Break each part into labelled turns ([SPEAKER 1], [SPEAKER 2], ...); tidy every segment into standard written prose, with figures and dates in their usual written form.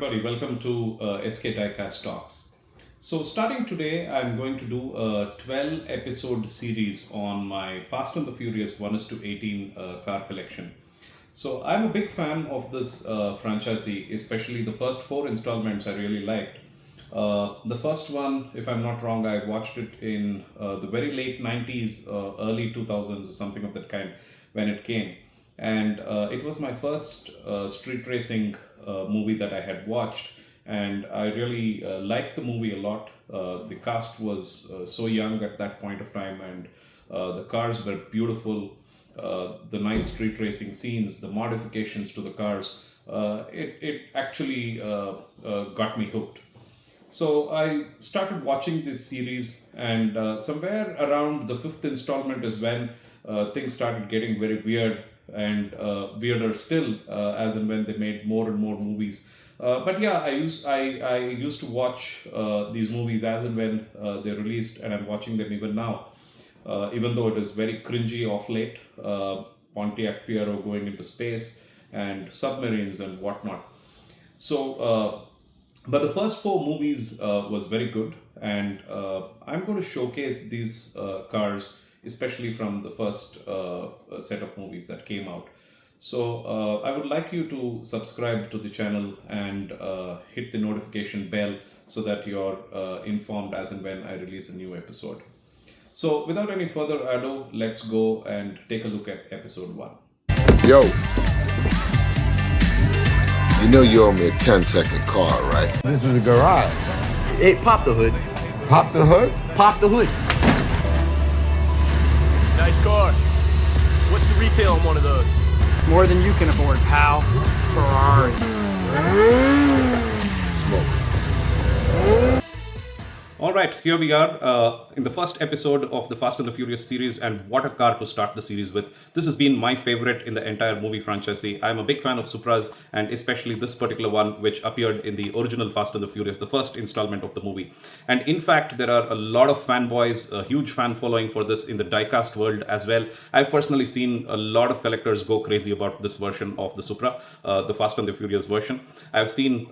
[SPEAKER 1] everybody, welcome to SK Diecast Talks. So starting today, I'm going to do a 12 episode series on my Fast and the Furious 1 is to 18 car collection. So I'm a big fan of this franchisee, especially the first four installments I really liked. The first one, if I'm not wrong, I watched it in the very late 90s, early 2000s or something of that kind when it came. And it was my first street racing movie that I had watched, and I really liked the movie a lot. The cast was so young at that point of time, and the cars were beautiful. The nice street racing scenes, the modifications to the cars, it actually got me hooked. So I started watching this series, and somewhere around the fifth installment is when things started getting very weird and weirder still, as and when they made more and more movies. But yeah, I used to watch these movies as and when they released, and I'm watching them even now. Even though it is very cringy off late, Pontiac Fiero going into space and submarines and whatnot. But the first four movies was very good, and I'm going to showcase these cars, especially from the first set of movies that came out. So I would like you to subscribe to the channel and hit the notification bell so that you're informed as and when I release a new episode. So without any further ado, let's go and take a look at episode 1.
[SPEAKER 2] Yo, you know you owe me a 10-second car, right?
[SPEAKER 3] This is a garage.
[SPEAKER 4] Hey, pop the hood.
[SPEAKER 3] Pop the hood?
[SPEAKER 4] Pop the hood.
[SPEAKER 5] Nice car. What's the retail on one of those?
[SPEAKER 6] More than you can afford, pal. Ferrari.
[SPEAKER 2] Smoke.
[SPEAKER 1] All right, here we are in the first episode of the Fast and the Furious series, and what a car to start the series with. This has been my favorite in the entire movie franchise. I'm a big fan of Supras, and especially this particular one, which appeared in the original Fast and the Furious, the first installment of the movie. And in fact, there are a lot of fanboys, a huge fan following for this in the diecast world as well. I've personally seen a lot of collectors go crazy about this version of the Supra, the Fast and the Furious version. I've seen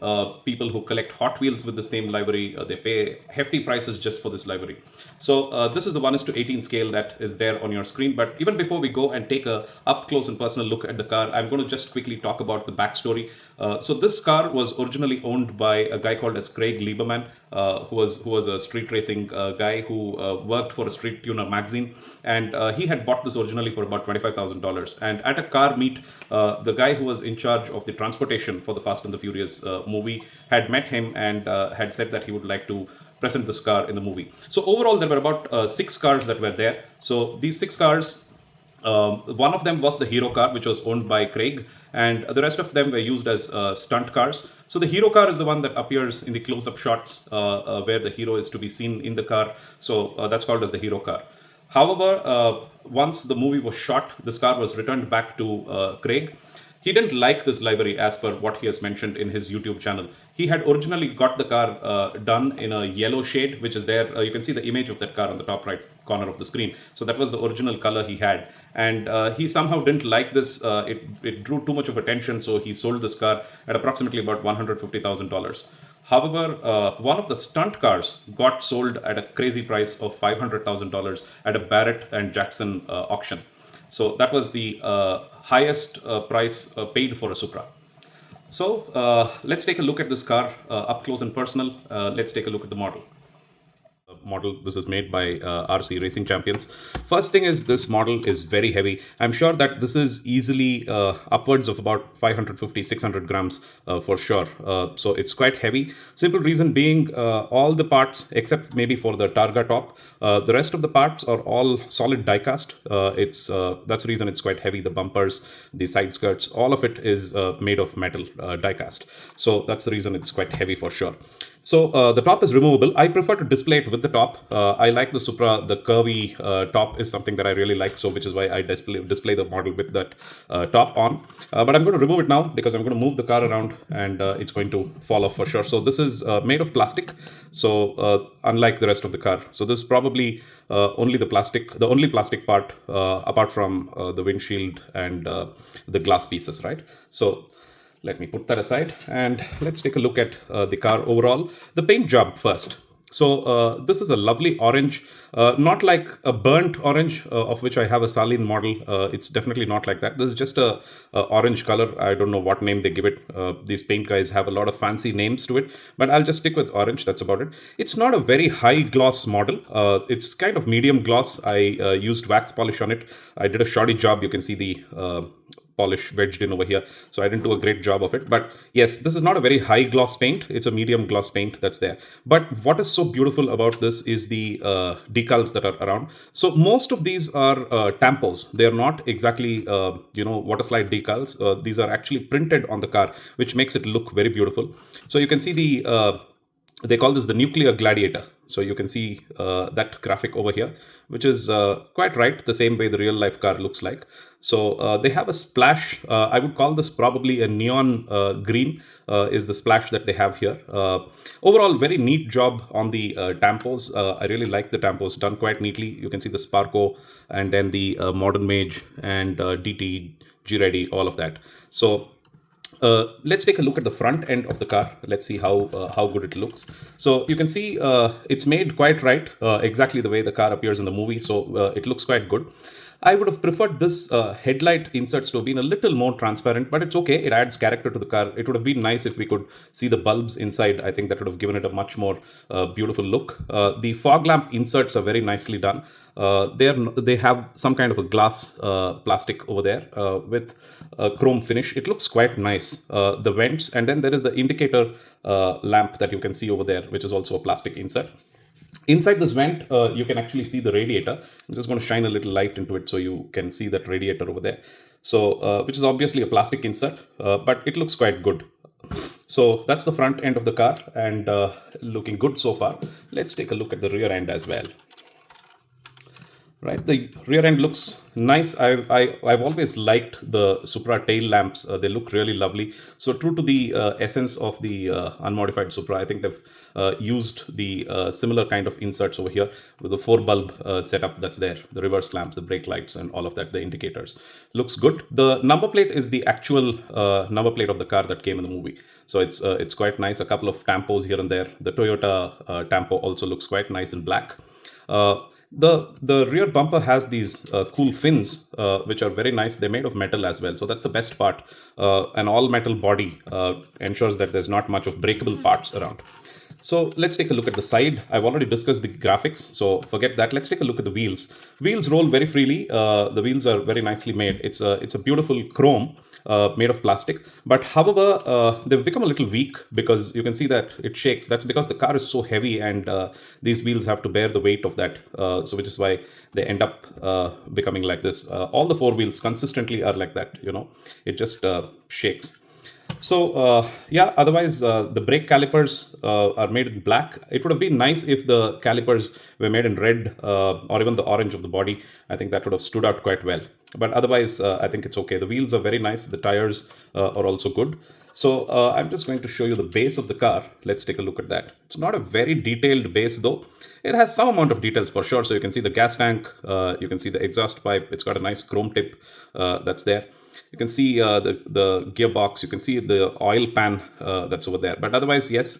[SPEAKER 1] people who collect Hot Wheels with the same livery. They pay hefty prices just for this livery. So this is the 1 is to 18 scale that is there on your screen. But even before we go and take a up close and personal look at the car, I'm going to just quickly talk about the backstory. So this car was originally owned by a guy called as Craig Lieberman, who was a street racing guy who worked for a Street Tuner magazine, and he had bought this originally for about $25,000. And at a car meet, the guy who was in charge of the transportation for the Fast and the Furious movie had met him and had said that he would like to present this car in the movie. So overall, there were about 6 cars that were there. So these 6 cars, one of them was the hero car, which was owned by Craig, and the rest of them were used as stunt cars. So the hero car is the one that appears in the close-up shots where the hero is to be seen in the car. So that's called as the hero car. However, once the movie was shot, this car was returned back to Craig. He didn't like this livery as per what he has mentioned in his YouTube channel. He had originally got the car done in a yellow shade, which is there. You can see the image of that car on the top right corner of the screen. So that was the original color he had. And he somehow didn't like this. It drew too much of attention, so he sold this car at approximately about $150,000. However, one of the stunt cars got sold at a crazy price of $500,000 at a Barrett and Jackson auction. So that was the highest price paid for a Supra. So let's take a look at this car up close and personal. Let's take a look at the model. This is made by RC Racing Champions. First thing is, this model is very heavy. I'm sure that this is easily upwards of about 550-600 grams for sure. So it's quite heavy. Simple reason being, all the parts except maybe for the Targa top, the rest of the parts are all solid die-cast. That's the reason it's quite heavy. The bumpers, the side skirts, all of it is made of metal die-cast. So that's the reason it's quite heavy for sure. So the top is removable. I prefer to display it with the top. I like the Supra. The curvy top is something that I really like, so which is why I display the model with that top on. But I'm going to remove it now because I'm going to move the car around and it's going to fall off for sure. So this is made of plastic. So unlike the rest of the car. So this is probably only the only plastic part apart from the windshield and the glass pieces, right? So Let me put that aside and let's take a look at the car overall. The paint job first. So this is a lovely orange, not like a burnt orange of which I have a Saleen model. It's definitely not like that. This is just a orange color. I don't know what name they give it. These paint guys have a lot of fancy names to it, but I'll just stick with orange. That's about it. It's not a very high gloss model. It's kind of medium gloss. I used wax polish on it. I did a shoddy job. You can see the polish wedged in over here, so I didn't do a great job of it. But yes, this is not a very high gloss paint. It's a medium gloss paint that's there. But what is so beautiful about this is the decals that are around. So most of these are tampos. They are not exactly water slide decals. These are actually printed on the car, which makes it look very beautiful. So you can see the they call this the nuclear gladiator. So you can see that graphic over here, which is quite right, the same way the real life car looks like. So they have a splash. I would call this probably a neon green is the splash that they have here. Overall, very neat job on the tampos. I really like the tampos, done quite neatly. You can see the Sparco and then the Modern Mage and DT, G-Ready, all of that. So let's take a look at the front end of the car. Let's see how good it looks. So you can see it's made quite right, exactly the way the car appears in the movie. So it looks quite good. I would have preferred this headlight inserts to have been a little more transparent, but it's okay. It adds character to the car. It would have been nice if we could see the bulbs inside. I think that would have given it a much more beautiful look. The fog lamp inserts are very nicely done. They have some kind of a glass plastic over there with a chrome finish. It looks quite nice. The vents, and then there is the indicator lamp that you can see over there, which is also a plastic insert. Inside this vent, you can actually see the radiator. I'm just going to shine a little light into it so you can see that radiator over there. So, which is obviously a plastic insert, but it looks quite good. So that's the front end of the car, and looking good so far. Let's take a look at the rear end as well. Right, the rear end looks nice. I've always liked the Supra tail lamps. They look really lovely. So true to the essence of the unmodified Supra, I think they've used the similar kind of inserts over here with the 4 bulb setup that's there. The reverse lamps, the brake lights, and all of that. The indicators looks good. The number plate is the actual number plate of the car that came in the movie. So it's quite nice. A couple of tampos here and there. The Toyota tampo also looks quite nice in black. The rear bumper has these cool fins, which are very nice. They're made of metal as well, so that's the best part. An all metal body ensures that there's not much of breakable parts around. So let's take a look at the side. I've already discussed the graphics, so forget that. Let's take a look at the wheels. Wheels roll very freely. The wheels are very nicely made. It's a beautiful chrome made of plastic. But however, they've become a little weak because you can see that it shakes. That's because the car is so heavy, and these wheels have to bear the weight of that. So which is why they end up becoming like this. All the 4 wheels consistently are like that. It just shakes. So yeah, otherwise the brake calipers are made in black. It would have been nice if the calipers were made in red or even the orange of the body. I think that would have stood out quite well. But otherwise, I think it's okay. The wheels are very nice. The tires are also good. So I'm just going to show you the base of the car. Let's take a look at that. It's not a very detailed base though. It has some amount of details for sure. So you can see the gas tank. You can see the exhaust pipe. It's got a nice chrome tip that's there. You can see the gearbox. You can see the oil pan that's over there. But otherwise, yes,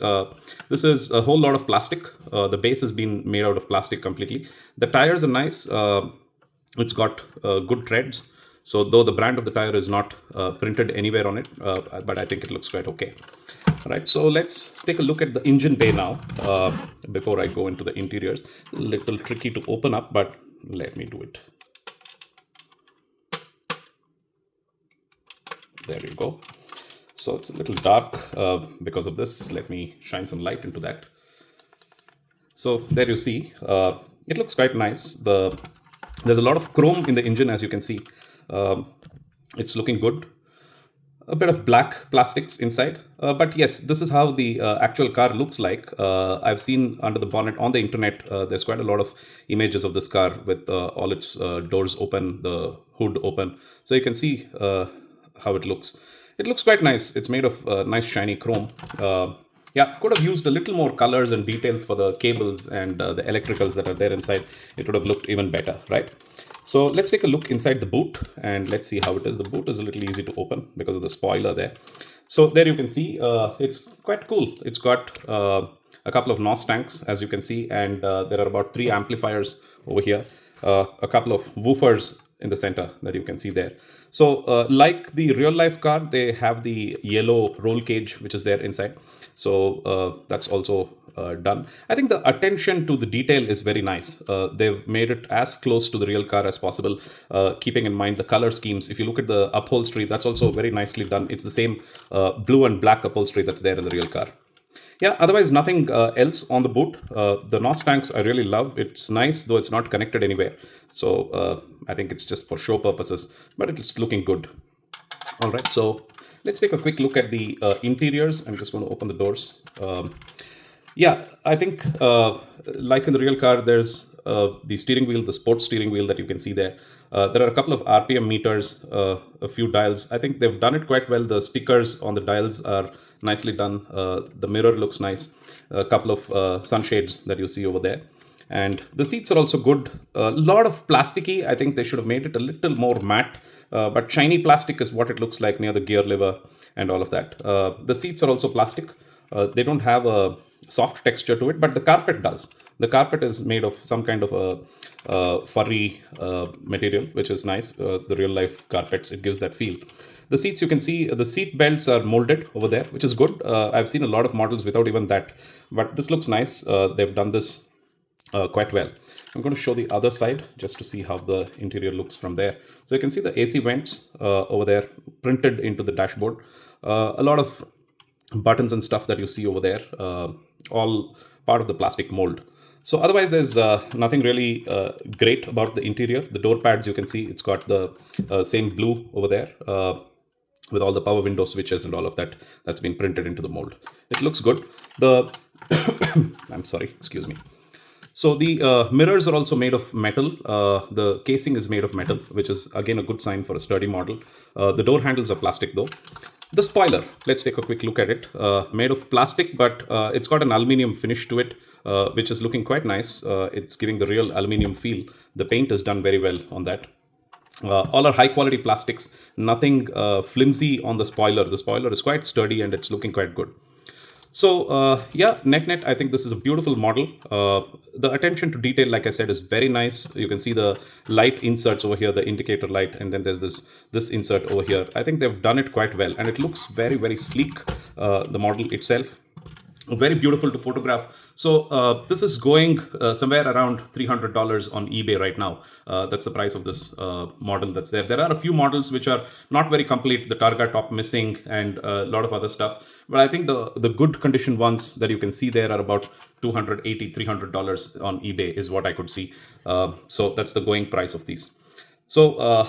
[SPEAKER 1] this is a whole lot of plastic. The base has been made out of plastic completely. The tires are nice. It's got good treads. So though the brand of the tire is not printed anywhere on it, but I think it looks quite okay. All right, so let's take a look at the engine bay now before I go into the interiors. A little tricky to open up, but let me do it. There you go. So it's a little dark because of this. Let me shine some light into that. So there you see, it looks quite nice. There's a lot of chrome in the engine, as you can see. It's looking good. A bit of black plastics inside. But yes, this is how the actual car looks like. I've seen under the bonnet on the internet, there's quite a lot of images of this car with all its doors open, the hood open. So you can see how it looks. It looks quite nice. It's made of nice shiny chrome. Yeah, could have used a little more colors and details for the cables and the electricals that are there inside. It would have looked even better, right? So let's take a look inside the boot and let's see how it is. The boot is a little easy to open because of the spoiler there. So there you can see it's quite cool. It's got a couple of NOS tanks, as you can see, and there are about 3 amplifiers over here, a couple of woofers in the center that you can see there. So like the real life car, they have the yellow roll cage which is there inside. So that's also done. I think the attention to the detail is very nice. They've made it as close to the real car as possible, keeping in mind the color schemes. If you look at the upholstery, that's also very nicely done. It's the same blue and black upholstery that's there in the real car. Yeah, otherwise nothing else on the boot. The NOS tanks I really love. It's nice, though it's not connected anywhere. So I think it's just for show purposes, but it's looking good. All right, so let's take a quick look at the interiors. I'm just going to open the doors. Yeah, I think like in the real car, there's the steering wheel, the sports steering wheel that you can see there. There are a couple of RPM meters, a few dials. I think they've done it quite well. The stickers on the dials are nicely done. The mirror looks nice. A couple of sunshades that you see over there. And the seats are also good. A lot of plasticky. I think they should have made it a little more matte. But shiny plastic is what it looks like near the gear lever and all of that. The seats are also plastic. They don't have a soft texture to it, but the carpet does. The carpet is made of some kind of a furry material, which is nice. The real life carpets, it gives that feel. The seats, you can see the seat belts are molded over there, which is good. I've seen a lot of models without even that, but this looks nice. They've done this quite well. I'm going to show the other side just to see how the interior looks from there. So you can see the AC vents over there printed into the dashboard. A lot of buttons and stuff that you see over there, all part of the plastic mold. So otherwise, there's nothing really great about the interior. The door pads, you can see it's got the same blue over there with all the power window switches and all of that that's been printed into the mold. It looks good. The I'm sorry, excuse me. So the mirrors are also made of metal. The casing is made of metal, which is again a good sign for a sturdy model. The door handles are plastic though. The spoiler, let's take a quick look at it. Made of plastic, but it's got an aluminium finish to it, which is looking quite nice. It's giving the real aluminium feel. The paint is done very well on that. All are high quality plastics, nothing flimsy on the spoiler. The spoiler is quite sturdy and it's looking quite good. So yeah, net, I think this is a beautiful model. The attention to detail, like I said, is very nice. You can see the light inserts over here, the indicator light, and then there's this insert over here. I think they've done it quite well, and it looks very, very sleek, the model itself. Very beautiful to photograph. So this is going somewhere around $300 on eBay right now. That's the price of this model that's there. There are a few models which are not very complete, the Targa top missing and a lot of other stuff. But I think the good condition ones that you can see there are about $280, $300 on eBay is what I could see. So that's the going price of these. So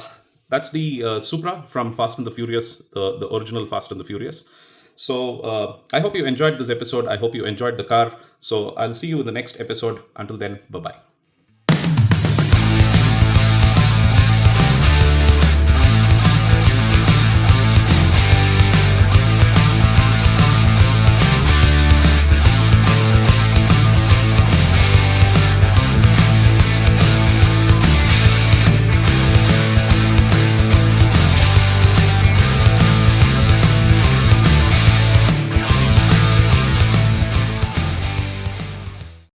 [SPEAKER 1] that's the Supra from Fast and the Furious, the original Fast and the Furious. So I hope you enjoyed this episode. I hope you enjoyed the car. So I'll see you in the next episode. Until then, bye-bye.